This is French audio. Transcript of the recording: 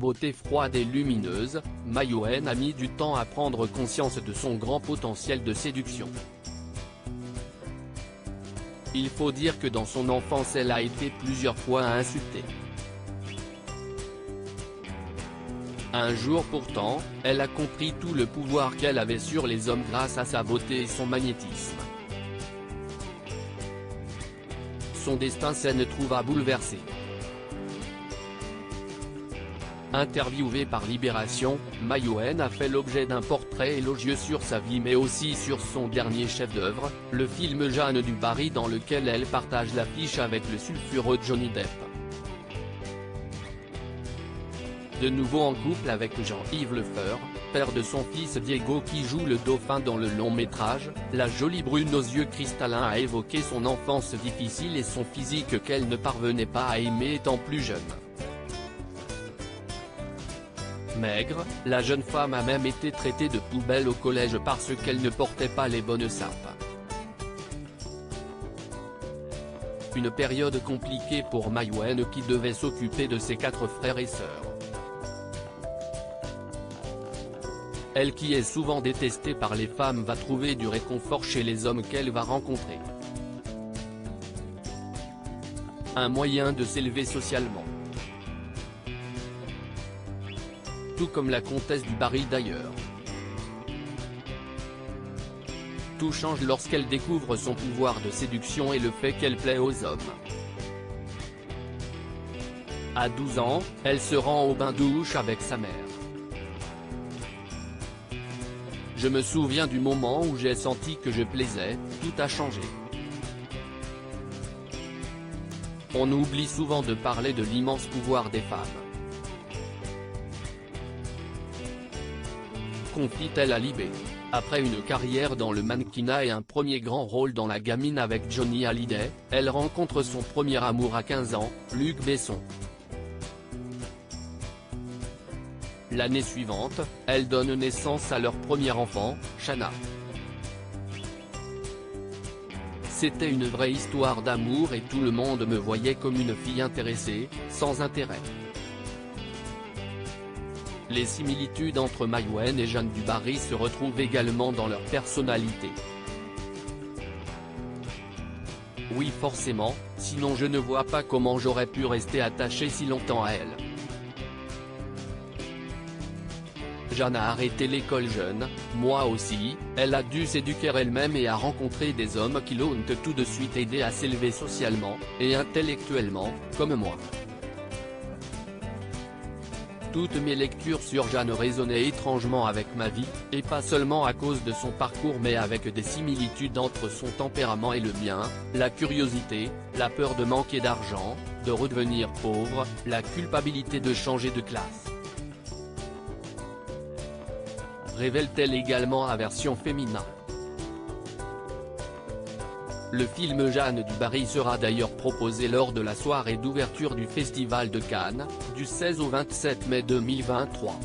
beauté froide et lumineuse, Ma Yuen a mis du temps à prendre conscience de son grand potentiel de séduction. Il faut dire que dans son enfance elle a été plusieurs fois insultée. Un jour pourtant, elle a compris tout le pouvoir qu'elle avait sur les hommes grâce à sa beauté et son magnétisme. Son destin s'en trouva bouleversé. Interviewée par Libération, Ma Yuen a fait l'objet d'un portrait élogieux sur sa vie mais aussi sur son dernier chef-d'œuvre, le film Jeanne du Barry dans lequel elle partage l'affiche avec le sulfureux Johnny Depp. De nouveau en couple avec Jean-Yves Lefeur, père de son fils Diego qui joue le dauphin dans le long-métrage, la jolie brune aux yeux cristallins a évoqué son enfance difficile et son physique qu'elle ne parvenait pas à aimer étant plus jeune. Maigre, la jeune femme a même été traitée de poubelle au collège parce qu'elle ne portait pas les bonnes sapes. Une période compliquée pour Ma Yuen qui devait s'occuper de ses 4 frères et sœurs. Elle qui est souvent détestée par les femmes va trouver du réconfort chez les hommes qu'elle va rencontrer. Un moyen de s'élever socialement. Tout comme la comtesse du Barry d'ailleurs. Tout change lorsqu'elle découvre son pouvoir de séduction et le fait qu'elle plaît aux hommes. À 12 ans, elle se rend au bain-douche avec sa mère. Je me souviens du moment où j'ai senti que je plaisais, tout a changé. On oublie souvent de parler de l'immense pouvoir des femmes. Confie-t-elle à Libé. Après une carrière dans le mannequinat et un premier grand rôle dans La Gamine avec Johnny Hallyday, elle rencontre son premier amour à 15 ans, Luc Besson. L'année suivante, elle donne naissance à leur premier enfant, Shanna. C'était une vraie histoire d'amour et tout le monde me voyait comme une fille intéressée, sans intérêt. Les similitudes entre Ma Yuen et Jeanne du Barry se retrouvent également dans leur personnalité. Oui forcément, sinon je ne vois pas comment j'aurais pu rester attaché si longtemps à elle. Jeanne a arrêté l'école jeune, moi aussi, elle a dû s'éduquer elle-même et a rencontré des hommes qui l'ont tout de suite aidé à s'élever socialement, et intellectuellement, comme moi. Toutes mes lectures sur Jeanne résonnaient étrangement avec ma vie, et pas seulement à cause de son parcours mais avec des similitudes entre son tempérament et le mien, la curiosité, la peur de manquer d'argent, de redevenir pauvre, la culpabilité de changer de classe. Révèle-t-elle également à version féminin. Le film Jeanne du Barry sera d'ailleurs proposé lors de la soirée d'ouverture du Festival de Cannes, du 16 au 27 mai 2023.